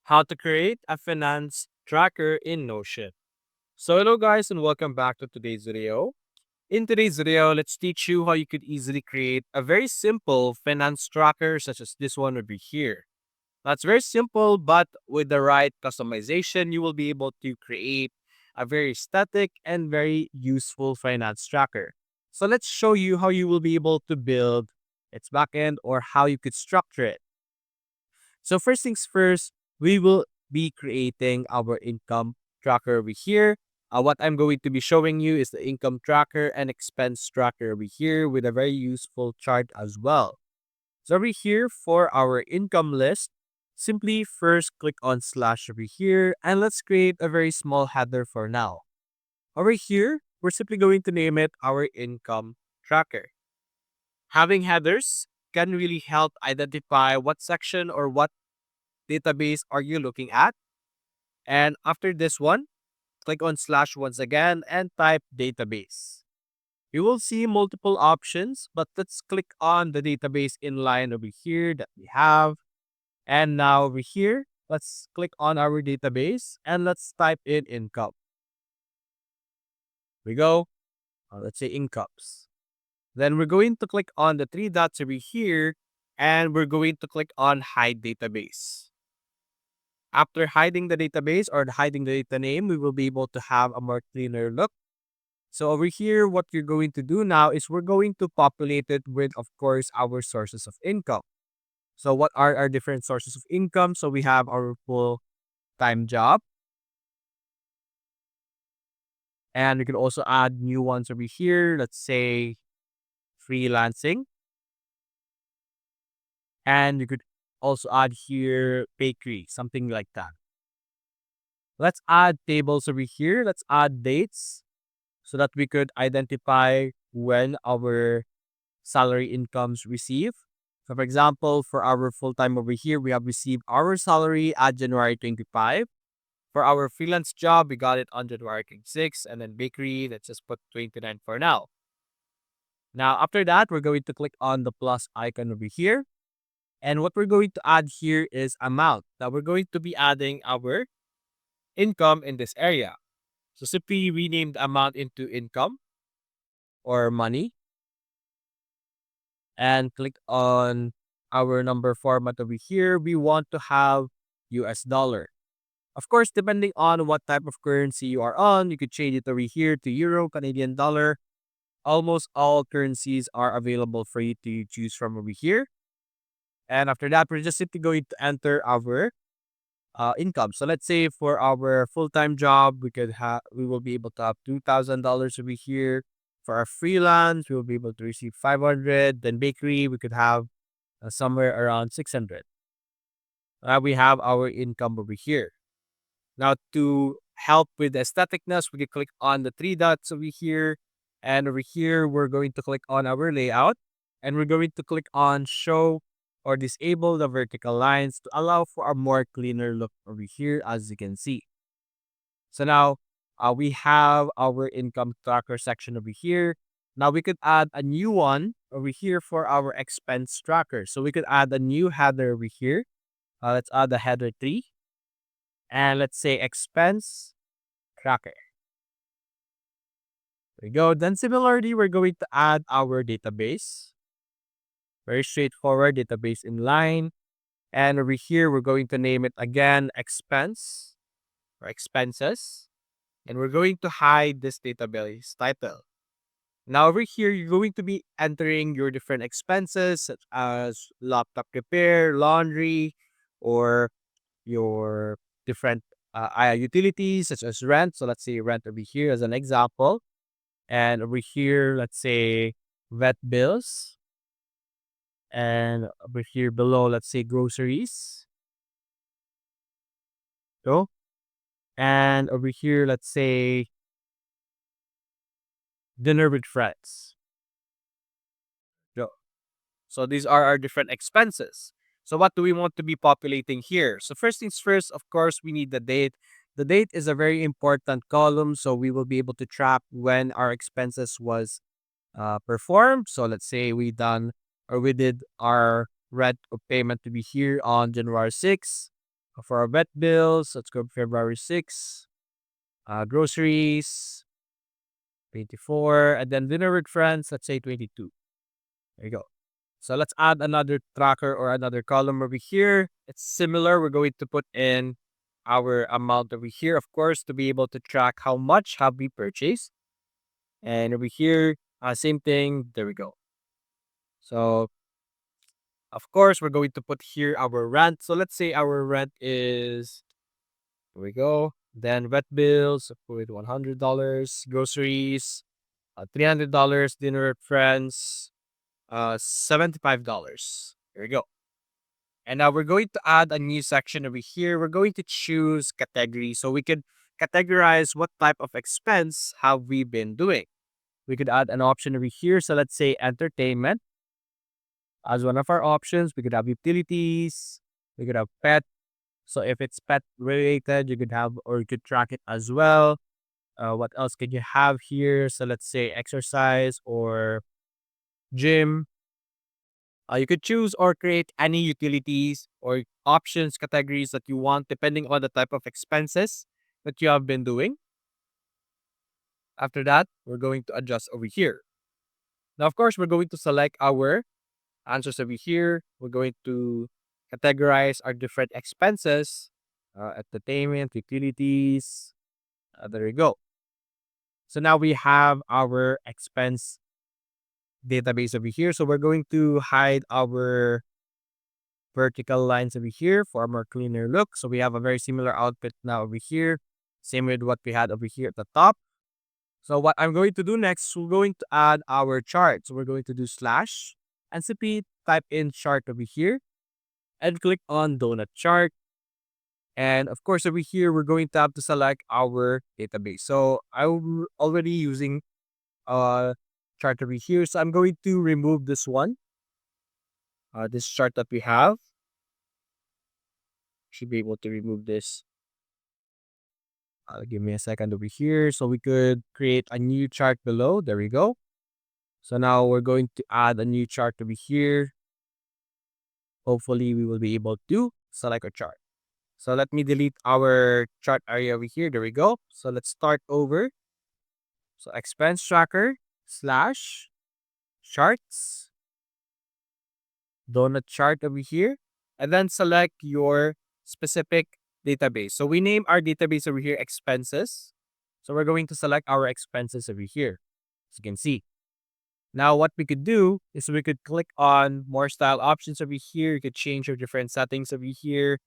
How to create a finance tracker in Notion. So hello guys and welcome back to today's video. In today's video, let's teach you how you could easily create a very simple finance tracker such as this one over here. That's very simple, but with the right customization, you will be able to create a very static and very useful finance tracker. So let's show you how you will be able to build its backend or how you could structure it. So first things first, we will be creating our income tracker over here. What I'm going to be showing you is the income tracker and expense tracker over here with a very useful chart as well. So over here for our income list, simply first click on slash over here and let's create a very small header for now. Over here, we're simply going to name it our income tracker. Having headers can really help identify what section or what database are you looking at. And after this one, click on slash once again and type database. You will see multiple options, but let's click on the database inline over here that we have. And now over here, let's click on our database and let's type in income. We go, let's say incomes. Then we're going to click on the three dots over here and we're going to click on hide database. After hiding the database or hiding the data name, we will be able to have a more cleaner look. So over here, what you're going to do now is we're going to populate it with, of course, our sources of income. So what are our different sources of income? So we have our full-time job, and we can also add new ones over here. Let's say freelancing, and you could also add here bakery, something like that. Let's add tables over here. Let's add dates so that we could identify when our salary incomes receive. So for example, for our full-time over here, we have received our salary at January 25. For our freelance job, we got it on January 26. And then bakery, let's just put 29 for now. Now, after that, we're going to click on the plus icon over here. And what we're going to add here is amount. Now, we're going to be adding our income in this area. So simply rename the amount into income or money and click on our number format over here. We want to have US dollar. Of course, depending on what type of currency you are on, you could change it over here to euro, Canadian dollar. Almost all currencies are available for you to choose from over here. And after that, we're just simply going to enter our income. So let's say for our full-time job, we will be able to have $2,000 over here. For our freelance, we will be able to receive 500. Then bakery, we could have somewhere around 600. We have our income over here. Now to help with the aestheticness, we can click on the three dots over here. And over here, we're going to click on our layout. And we're going to click on show or disable the vertical lines to allow for a more cleaner look over here, as you can see. So now we have our income tracker section over here. Now we could add a new one over here for our expense tracker. So we could add a new header over here. Let's add the header 3. And let's say expense tracker. There we go. Then similarly, we're going to add our database. Very straightforward database inline. And over here, we're going to name it again expense or expenses. And we're going to hide this database title. Now over here, you're going to be entering your different expenses such as laptop repair, laundry, or your different utilities such as rent. So let's say rent over here as an example. And over here, let's say vet bills. And over here below, let's say groceries. So, and over here, let's say dinner with friends. So, so these are our different expenses. So what do we want to be populating here? So first things first, of course, we need the date. The date is a very important column, so we will be able to track when our expenses was performed. So let's say we did our rent payment to be here on January 6th. For our vet bills, let's go February 6th. Groceries, 24. And then dinner with friends, let's say 22. There you go. So let's add another tracker or another column over here. It's similar. We're going to put in our amount over here, of course, to be able to track how much have we purchased. And over here, same thing. There we go. So of course, we're going to put here our rent. So let's say our rent is, here we go. Then vet bills with $100, groceries, $300, dinner with friends, $75. Here we go. And now we're going to add a new section over here. We're going to choose category. So we could categorize what type of expense have we been doing. We could add an option over here. So let's say entertainment as one of our options. We could have utilities. We could have pet. So if it's pet related, you could have or you could track it as well. What else could you have here? So let's say exercise or gym. You could choose or create any utilities or options categories that you want depending on the type of expenses that you have been doing. After that, we're going to adjust over here. Now, of course, we're going to select our answers over here. We're going to categorize our different expenses, entertainment, utilities. There we go. So now we have our expense database over here. So we're going to hide our vertical lines over here for a more cleaner look. So we have a very similar output now over here. Same with what we had over here at the top. So what I'm going to do next, we're going to add our chart. So we're going to do slash and simply type in chart over here and click on donut chart. And of course, over here, we're going to have to select our database. So I'm already using a chart over here. So I'm going to remove this one, this chart that we have. Should be able to remove this. Give me a second over here. So we could create a new chart below. There we go. So now we're going to add a new chart over here. Hopefully we will be able to select a chart. So let me delete our chart area over here. There we go. So let's start over. So expense tracker slash charts, donut chart over here, and then select your specific database. So we name our database over here expenses. So we're going to select our expenses over here, as you can see. Now, what we could do is we could click on more style options over here. You could change your different settings over here.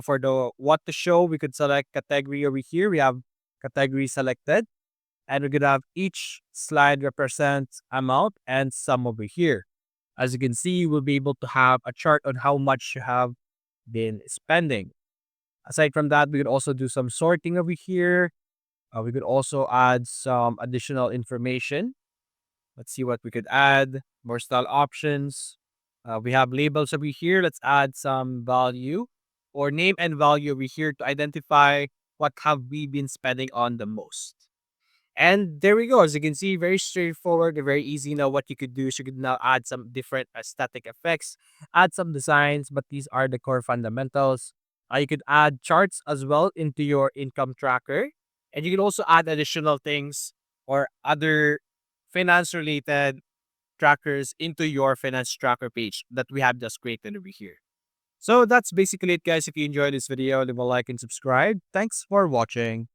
For the what to show, we could select category over here. We have category selected, and we could have each slide represents amount and sum over here. As you can see, we'll be able to have a chart on how much you have been spending. Aside from that, we could also do some sorting over here. We could also add some additional information. Let's see what we could add. More style options. We have labels over here. Let's add some value or name and value over here to identify what have we been spending on the most. And there we go. As you can see, very straightforward and very easy. Now, what you could do is you could now add some different aesthetic effects, add some designs, but these are the core fundamentals. You could add charts as well into your income tracker. And you can also add additional things or other finance related trackers into your finance tracker page that we have just created over here. So that's basically it, guys. If you enjoyed this video, leave a like and subscribe. Thanks for watching.